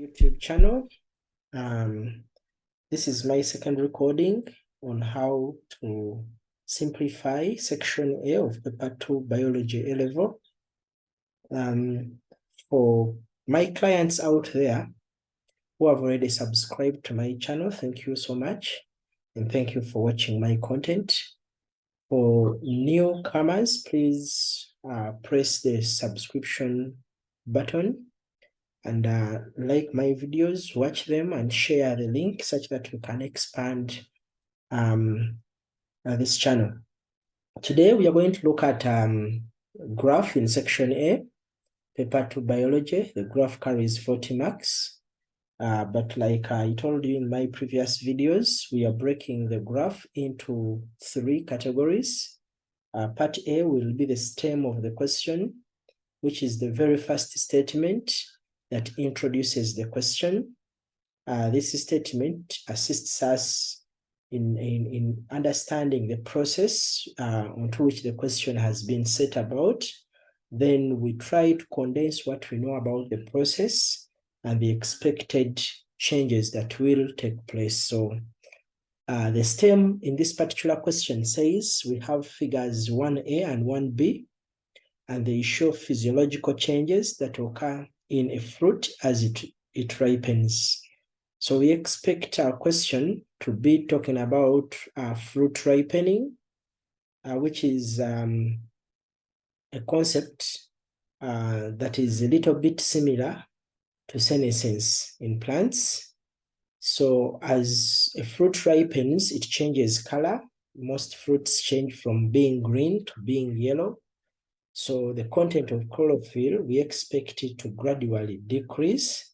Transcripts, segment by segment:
YouTube channel. This is my second recording on how to simplify section A of paper 2 biology A level. For my clients out there who have already subscribed to my channel, thank you so much, and thank you for watching my content. For newcomers, please press the subscription button and like my videos, watch them, and share the link such that we can expand this channel. Today we are going to look at graph in section A, paper 2 biology. The graph carries 40 marks. But like I told you in my previous videos, we are breaking the graph into 3 categories. Part A will be the stem of the question, which is the very first statement that introduces the question. This statement assists us in understanding the process onto which the question has been set about. Then we try to condense what we know about the process and the expected changes that will take place. So the stem in this particular question says we have figures 1A and 1B, and they show physiological changes that occur in a fruit as it ripens. So we expect our question to be talking about fruit ripening, which is a concept that is a little bit similar to senescence in plants. So as a fruit ripens, it changes color. Most fruits change from being green to being yellow. So the content of chlorophyll, we expect it to gradually decrease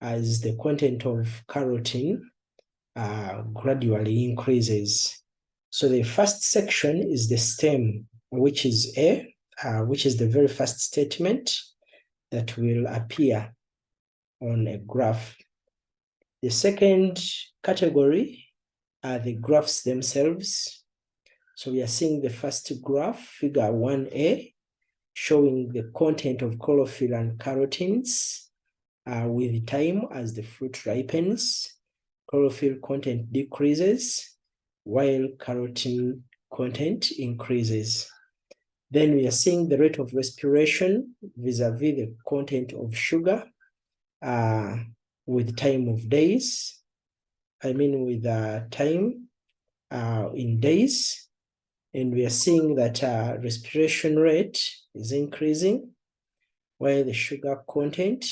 as the content of carotene gradually increases. So the first section is the stem, which is A, which is the very first statement that will appear on a graph. The second category are the graphs themselves. So we are seeing the first graph, figure 1A, showing the content of chlorophyll and carotenes with time as the fruit ripens. Chlorophyll content decreases while carotene content increases. Then we are seeing the rate of respiration vis-a-vis the content of sugar with time of days. I mean with time in days. And we are seeing that respiration rate is increasing, while the sugar content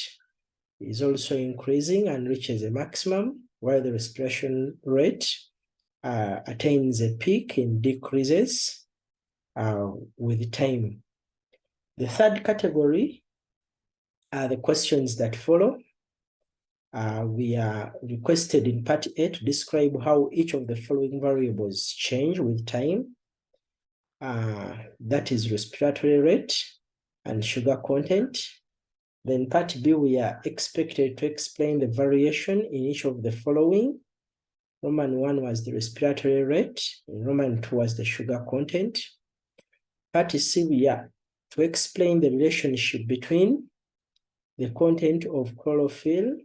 is also increasing and reaches a maximum, while the respiration rate attains a peak and decreases with time. The third category are the questions that follow. We are requested in part A to describe how each of the following variables change with time. That is respiratory rate and sugar content. Then part B, we are expected to explain the variation in each of the following. Roman 1 was the respiratory rate, and Roman 2 was the sugar content. Part C, we are to explain the relationship between the content of chlorophyll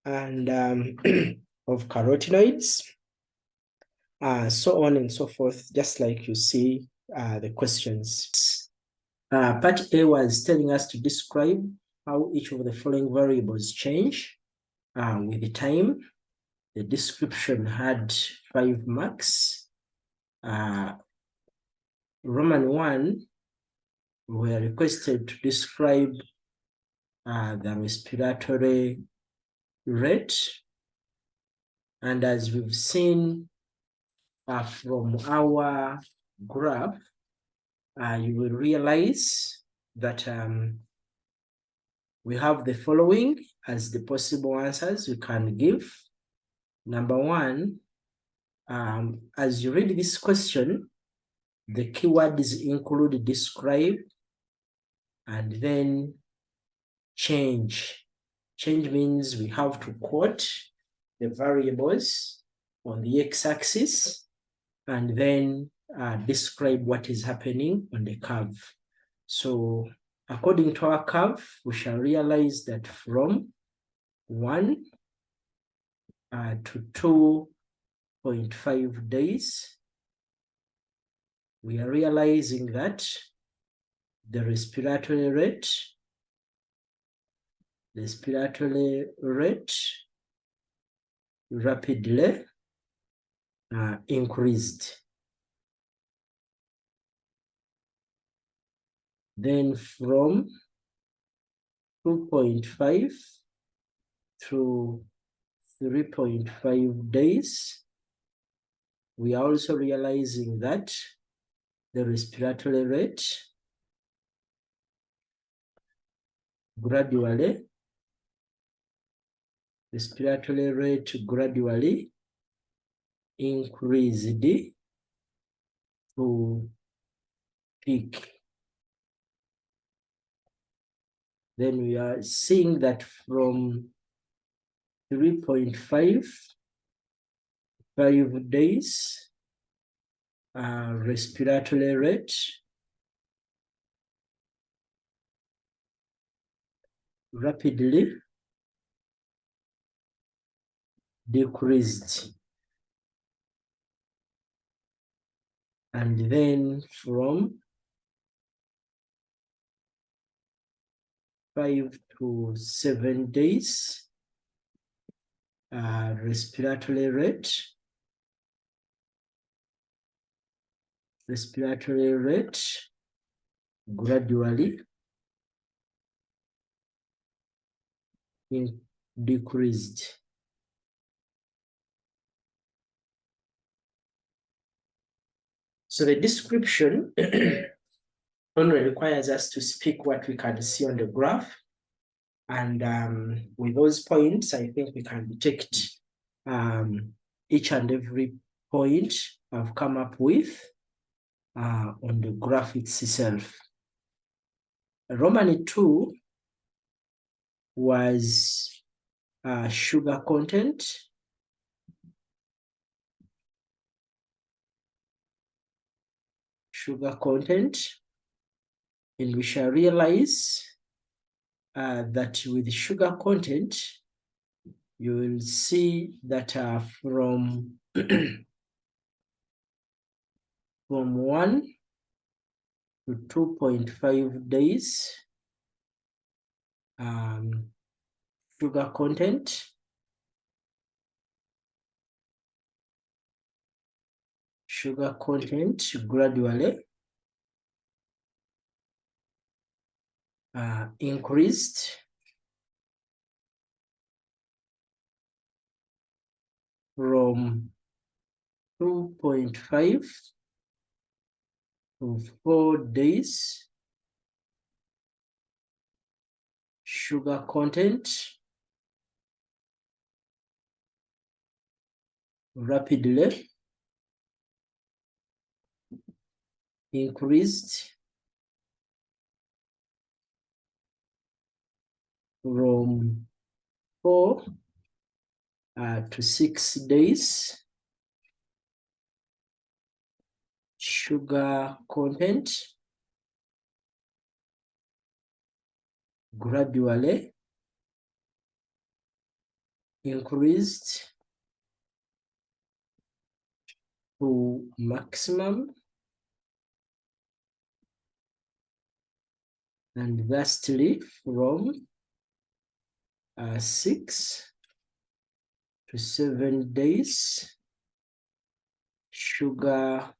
and of carotenoids. So on and so forth, just like you see the questions. Part A was telling us to describe how each of the following variables change with the time. The description had 5 marks. Roman 1, we were requested to describe the respiratory rate. And as we've seen from our graph, you will realize that we have the following as the possible answers we can give. Number 1, as you read this question, the keywords include describe and then change. Change means we have to quote the variables on the x-axis and then describe what is happening on the curve. So according to our curve, we shall realize that from 1 to 2.5 days, we are realizing that the respiratory rate rapidly increased. Then from 2.5 to 3.5 days, we are also realizing that the respiratory rate gradually increased to peak. Then we are seeing that from 3.5 days, respiratory rate rapidly decreased. And then from 5 to 7 days, respiratory rate gradually decreased. So the description only requires us to speak what we can see on the graph. And with those points, I think we can detect each and every point I've come up with on the graph itself. Roman 2 was sugar content. And we shall realize that with sugar content, you will see that from 1 to 2.5 days, sugar content gradually increased from 2.5 to 4 days. Sugar content rapidly increased from 4 to 6 days. Sugar content gradually increased to maximum, and lastly from 6 to 7 days, sugar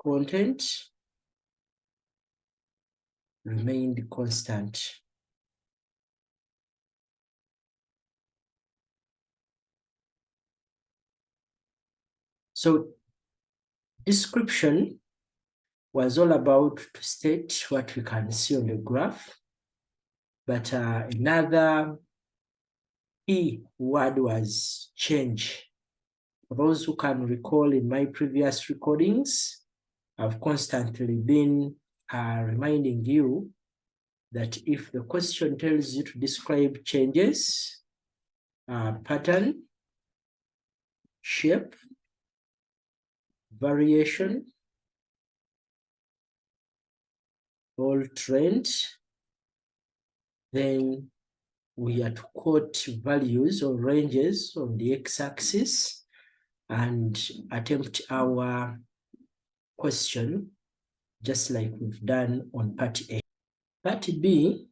content remained constant. So description was all about to state what we can see on the graph, but another key word was change. For those who can recall, in my previous recordings, I've constantly been reminding you that if the question tells you to describe changes, pattern, shape, variation, all trend. Then we are to quote values or ranges on the x-axis and attempt our question just like we've done on part A. Part B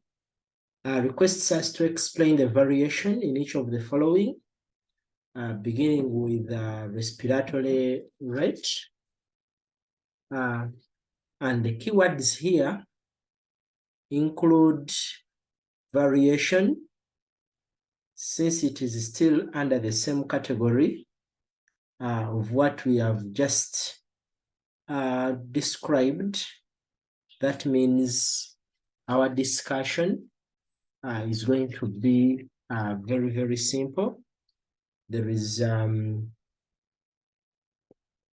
requests us to explain the variation in each of the following, beginning with respiratory rate. And the keywords here include variation, since it is still under the same category of what we have just described. That means our discussion is going to be very, very simple. There is,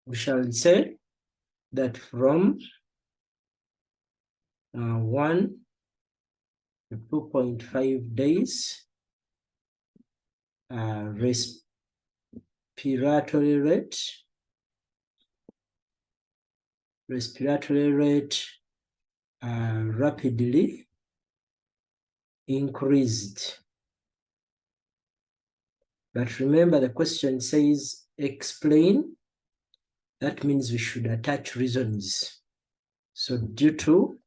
we shall say that from 1 to 2.5 days, respiratory rate rapidly increased. But remember, the question says explain. That means we should attach reasons. So due to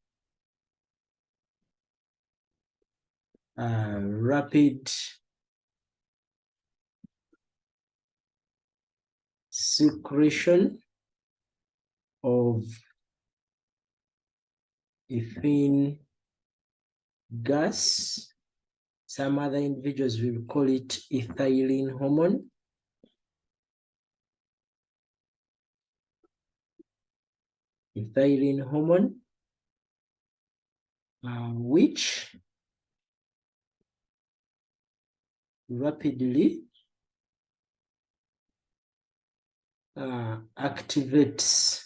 rapid secretion of ethylene gas, some other individuals will call it ethylene hormone. Ethylene hormone, which rapidly activates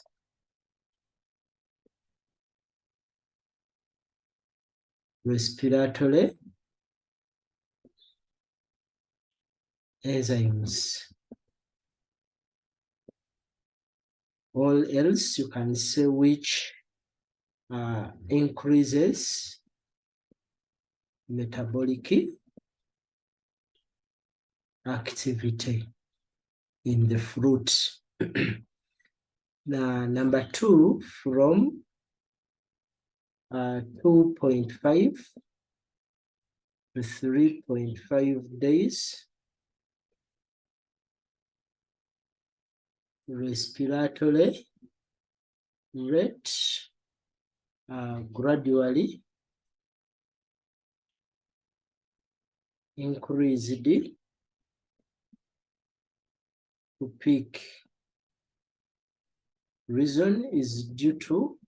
respiratory enzymes. Or else you can say which increases metabolic activity in the fruit. Now, number 2, from 2.5 to 3.5 days, respiratory rate gradually increased to peak. Reason is due to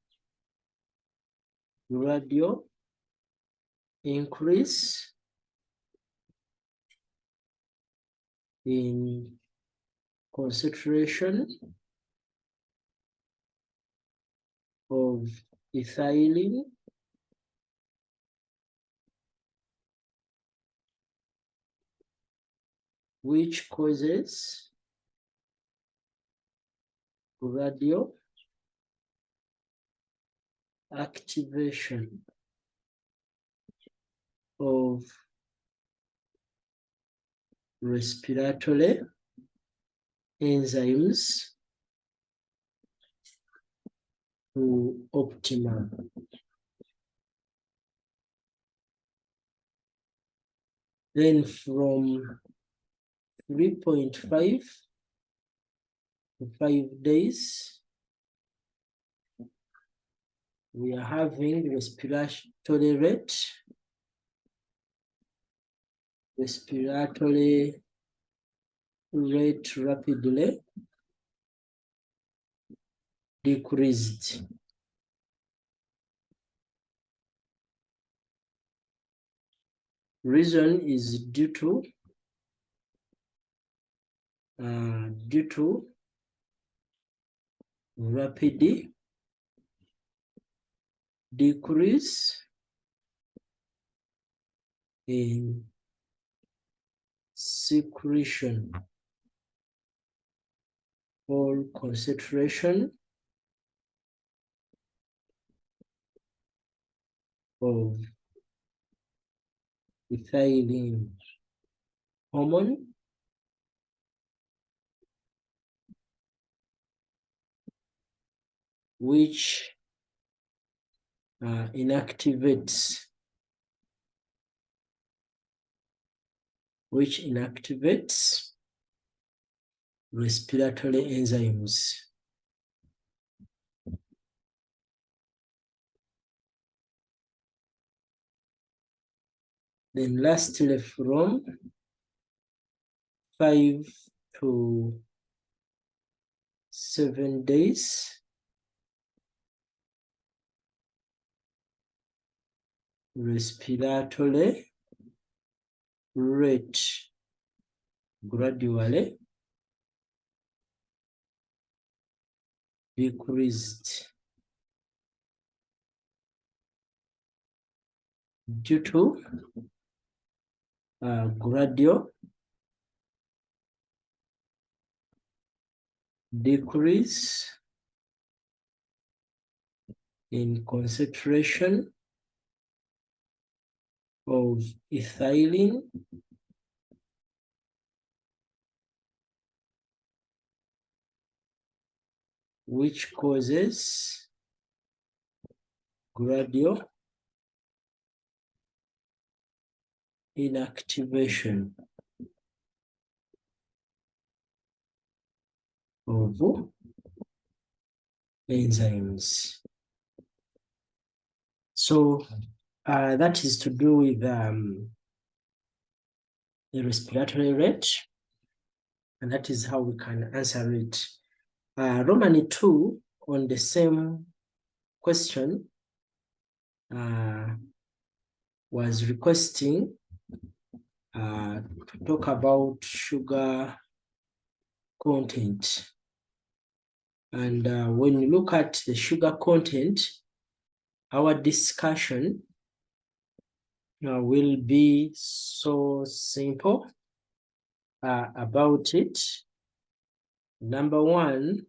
gradual increase in concentration of ethylene which causes gradual activation of respiratory enzymes to optimum. Then from 3.5 to 5 days, we are having respiratory rate rapidly decreased. Reason is due to rapid decrease in secretion or concentration of ethylene hormone which inactivates respiratory enzymes. Then lastly, from 5 to 7 days, respiratory rate gradually decreased due to gradual decrease in concentration of ethylene which causes gradual inactivation of enzymes. So that is to do with the respiratory rate, and that is how we can answer it. Roman 2 on the same question was requesting to talk about sugar content. And when you look at the sugar content, our discussion will be so simple about it. Number one,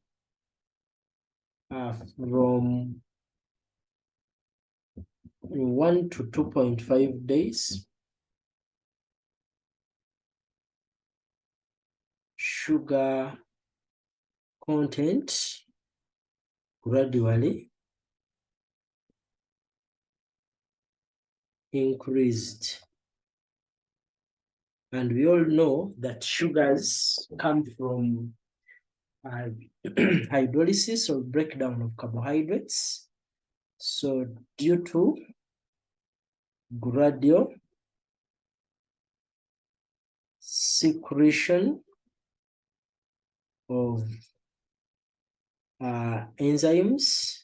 from 1 to 2.5 days, sugar content gradually increased. And we all know that sugars come from hydrolysis or breakdown of carbohydrates. So due to gradual secretion of enzymes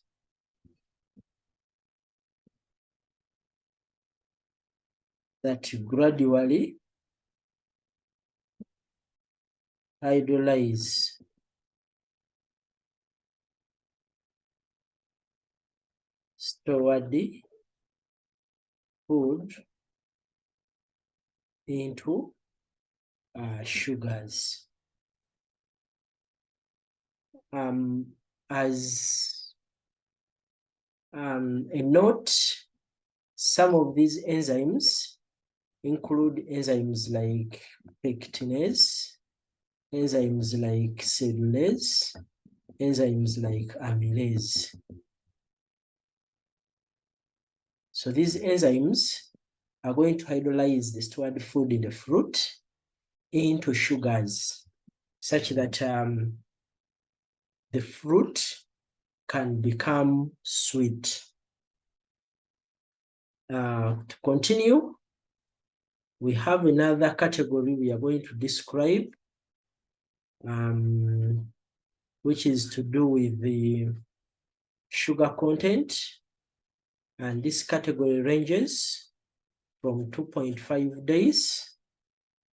that gradually hydrolyze stored food into sugars. As a note, some of these enzymes include enzymes like pectinase, enzymes like cellulase, enzymes like amylase. So these enzymes are going to hydrolyze the stored food in the fruit into sugars, such that the fruit can become sweet. To continue, we have another category we are going to describe, which is to do with the sugar content. And this category ranges from 2.5 days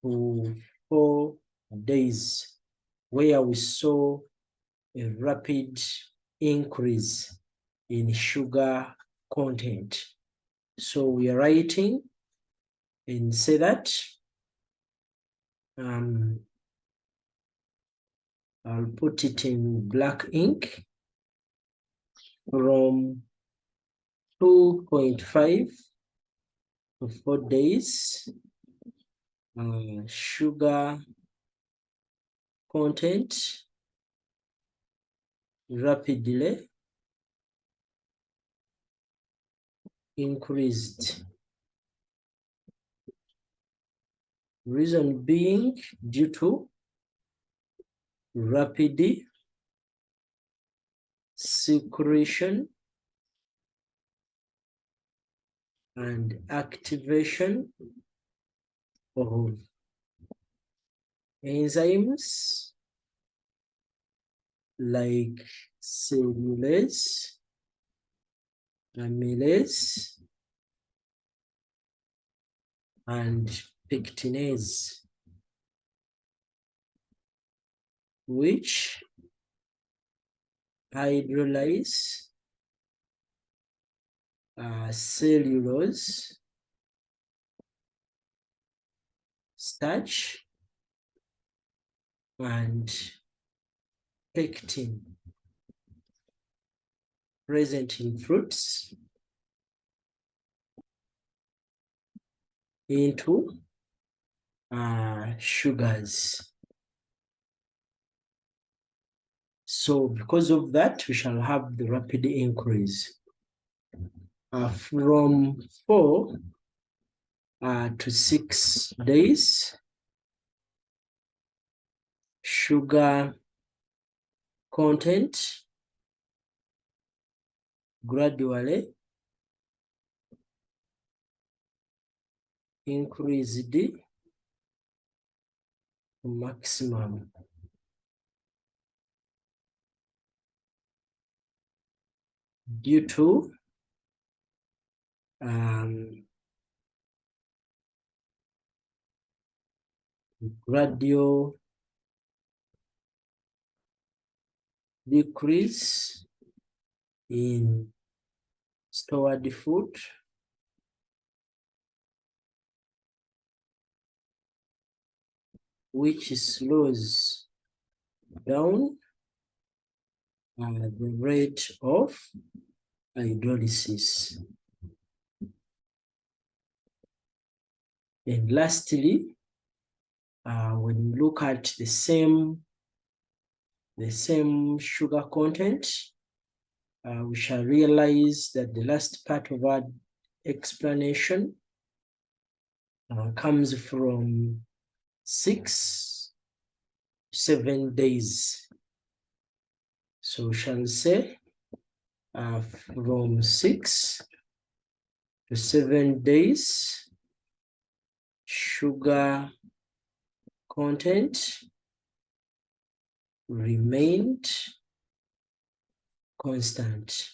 to 4 days, where we saw a rapid increase in sugar content. So we are writing and say that I'll put it in black ink from 2.5 to 4 days. Sugar content rapidly increased. Reason being due to rapid secretion and activation of enzymes like cellulase, amylase, and pectinase, which hydrolyze cellulose, starch, and pectin present in fruits into sugars. So because of that, we shall have the rapid increase. From 4 to 6 days, sugar content gradually increased to maximum. Due to gradual decrease in stored food which slows down the rate of hydrolysis. And lastly, when we look at the same sugar content, we shall realize that the last part of our explanation comes from 6 to 7 days. So we shall say from 6 to 7 days, sugar content remained constant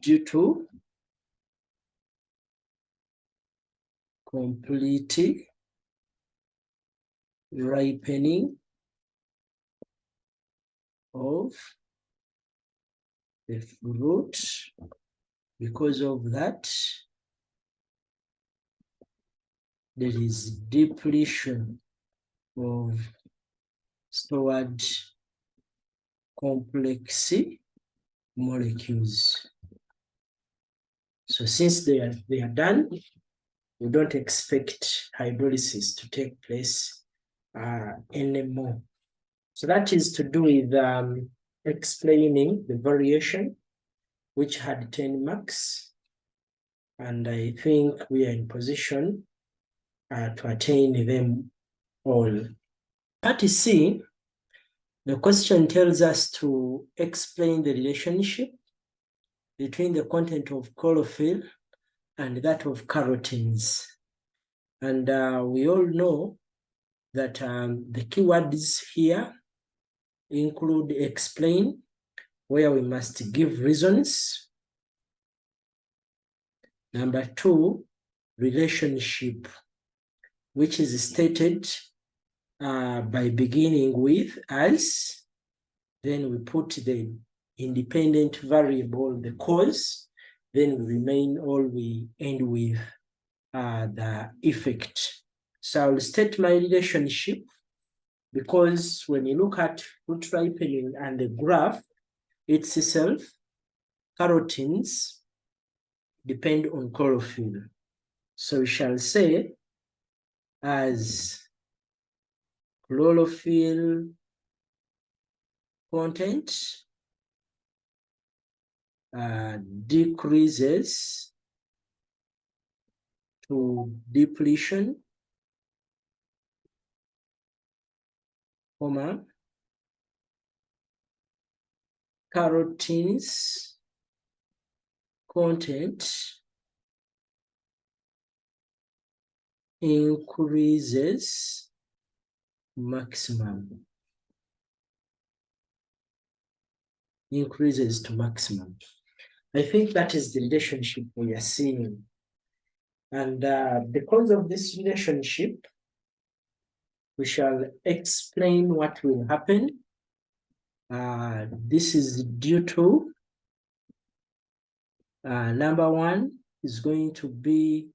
due to complete ripening of the fruit. Because of that, there is depletion of stored complex molecules. So since they are done, we don't expect hydrolysis to take place anymore. So that is to do with explaining the variation, which had 10 marks. And I think we are in position to attain them all. Part C, the question tells us to explain the relationship between the content of chlorophyll and that of carotenes. And we all know that the keywords here include explain, where we must give reasons. Number 2, relationship, which is stated by beginning with as, then we put the independent variable, the cause, then we end with the effect. So I'll state my relationship, because when you look at fruit ripening and the graph, itself, carotenes depend on chlorophyll. So we shall say as chlorophyll content decreases to depletion, carotenes content increases maximum. Increases to maximum. I think that is the relationship we are seeing. And because of this relationship, we shall explain what will happen. This is due to number one is going to be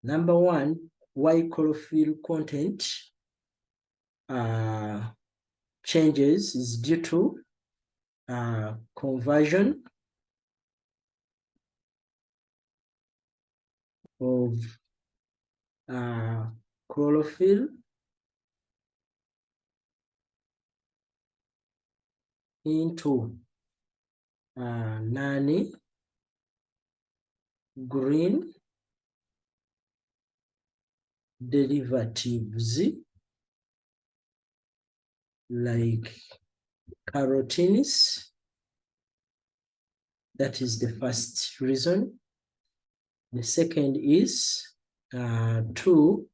number one, why chlorophyll content changes is due to conversion of chlorophyll into non-green derivatives like carotenes. That is the first reason. The second is to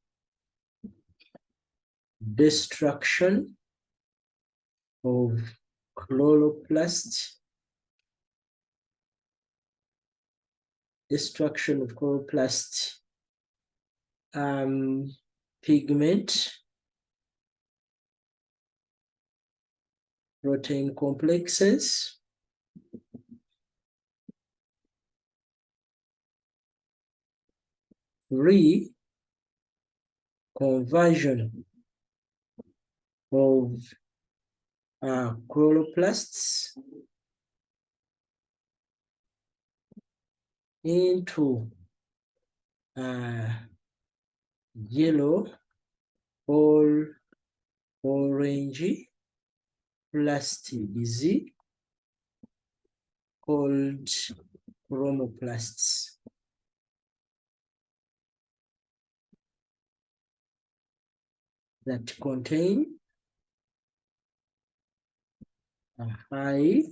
destruction of chloroplast. Destruction of chloroplast pigment protein complexes. Conversion of chloroplasts into yellow or orange plastids called chromoplasts. That contain a high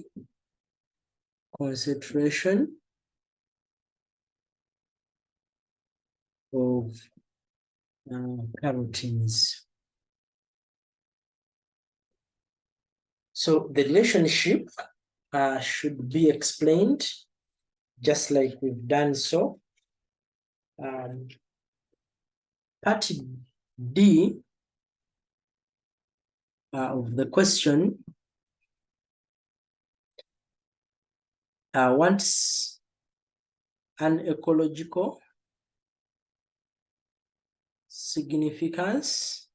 concentration of carotenes. So the relationship should be explained just like we've done so. Part D of the question wants an ecological significance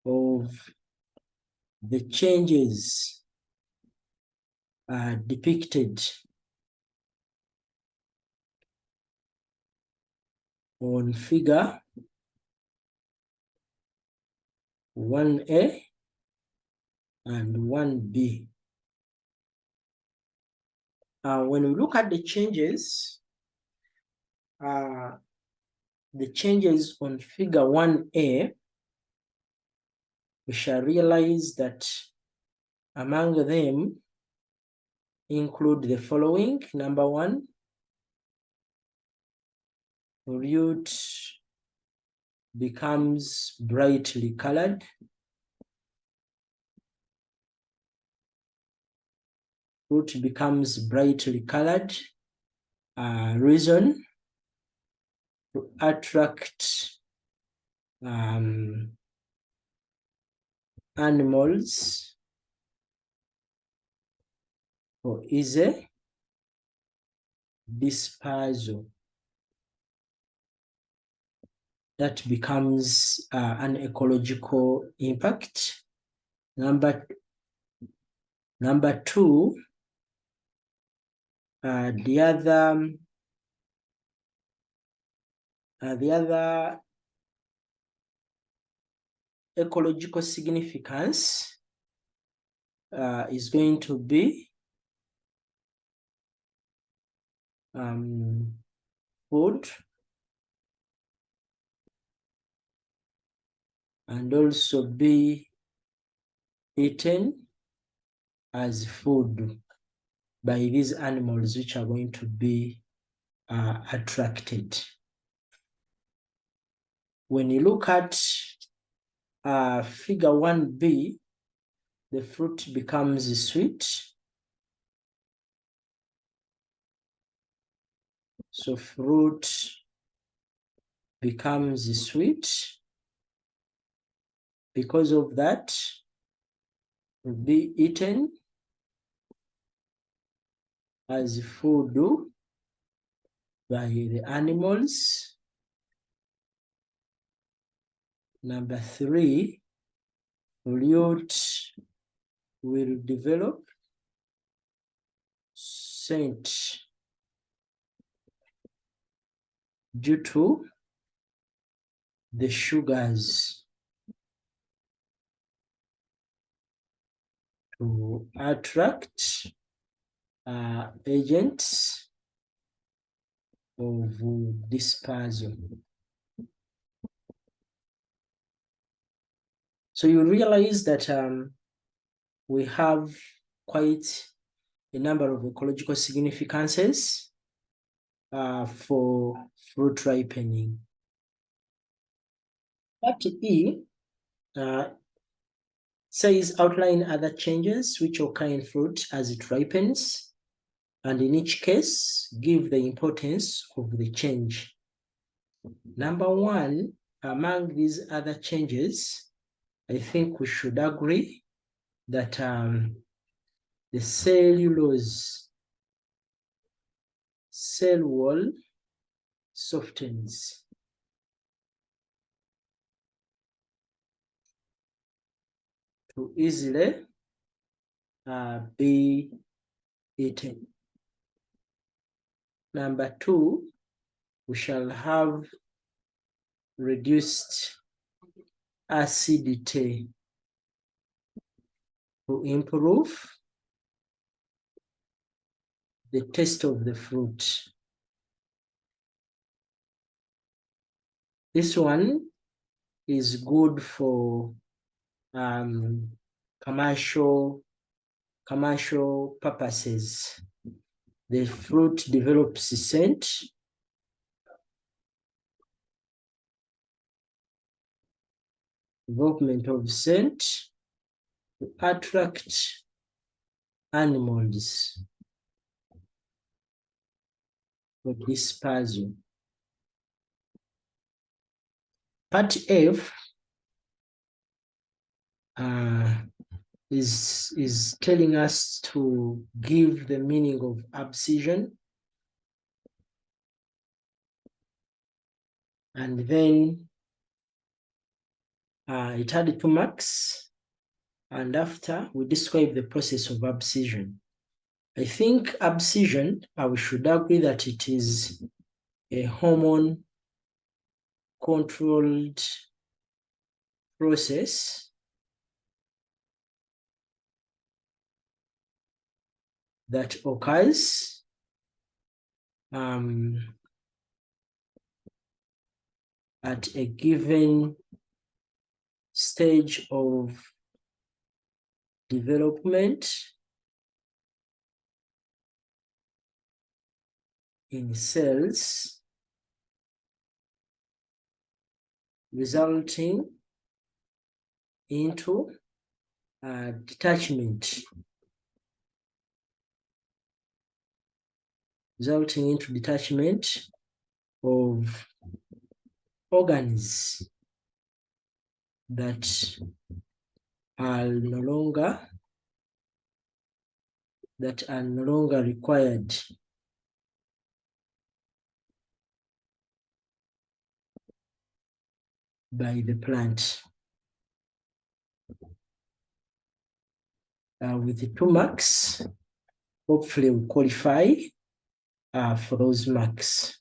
of the changes depicted on figure 1A and 1B. When we look at the changes on figure 1A, we shall realize that among them include the following. Number one, root becomes brightly colored. Root becomes brightly colored. Reason to attract animals for easy dispersal. that becomes an ecological impact. Number two, the other ecological significance is going to be food, and also be eaten as food by these animals which are going to be attracted. When you look at figure 1b, the fruit becomes sweet. So fruit becomes sweet. Because of that, will be eaten as food by the animals. Number 3, fruit will develop scent due to the sugars to attract agents of dispersal. So you realize that we have quite a number of ecological significances for fruit ripening. Part E says outline other changes which occur in fruit as it ripens, and in each case, give the importance of the change. Number 1, among these other changes, I think we should agree that the cellulose cell wall softens. To easily be eaten. Number 2, we shall have reduced acidity to improve the taste of the fruit. This one is good for commercial purposes. The fruit develops scent, development of scent to attract animals for dispersal. Part F is telling us to give the meaning of abscission, and then it had 2 marks, and after we describe the process of abscission. I think abscission, we should agree that it is a hormone controlled process that occurs at a given stage of development in cells, resulting into detachment of organs that are no longer required. by the plant. With the 2 marks, hopefully we qualify for those marks.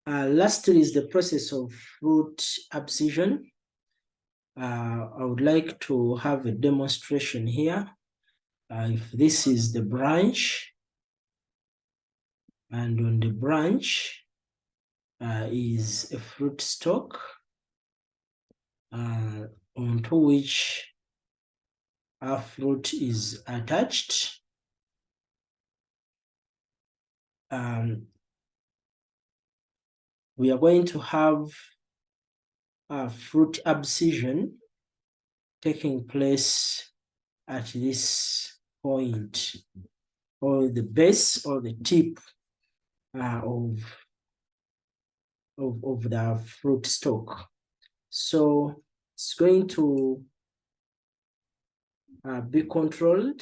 Lastly is the process of fruit abscission. I would like to have a demonstration here. If this is the branch, and on the branch is a fruit stalk onto which our fruit is attached. We are going to have a fruit abscission taking place at this point, or the base or the tip of the fruit stalk. So it's going to be controlled,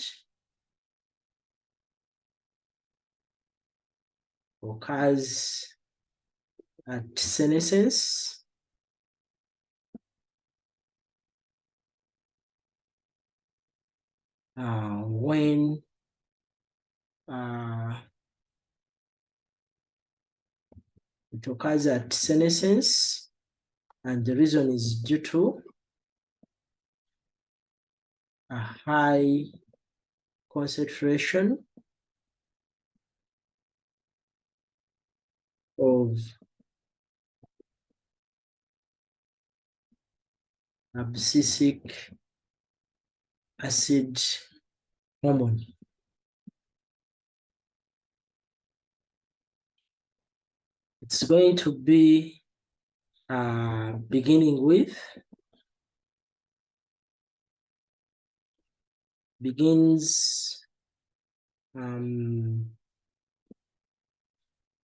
occurs at senescence, when it occurs at senescence, and the reason is due to a high concentration of abscisic acid hormone. It's going to be begins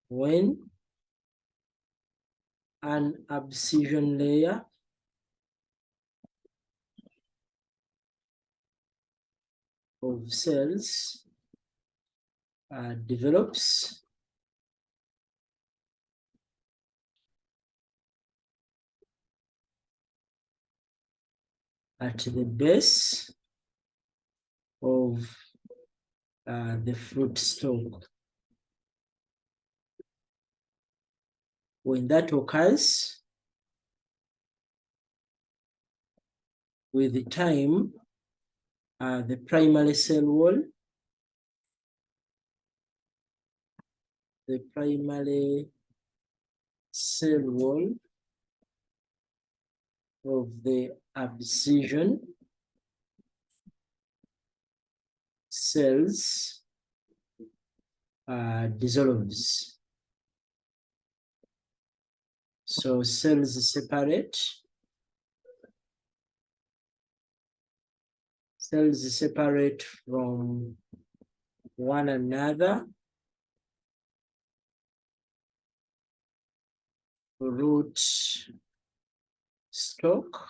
when an abscission layer of cells develops at the base of the fruit stalk. When that occurs, with the time, the primary cell wall, of the abscission cells dissolves. So cells separate. Cells separate from one another. Root stalk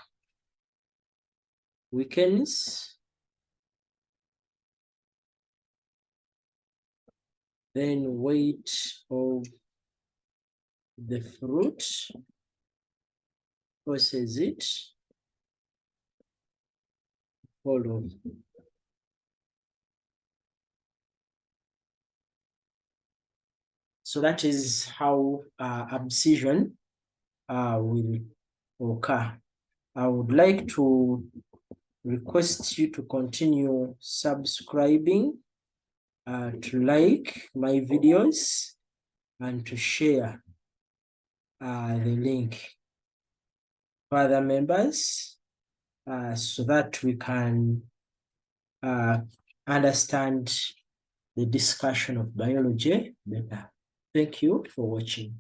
weakens. Then weight of the fruit causes it fall off. So that is how abscission will occur. I would like to request you to continue subscribing, to like my videos, and to share the link for other members so that we can understand the discussion of biology better. Thank you for watching.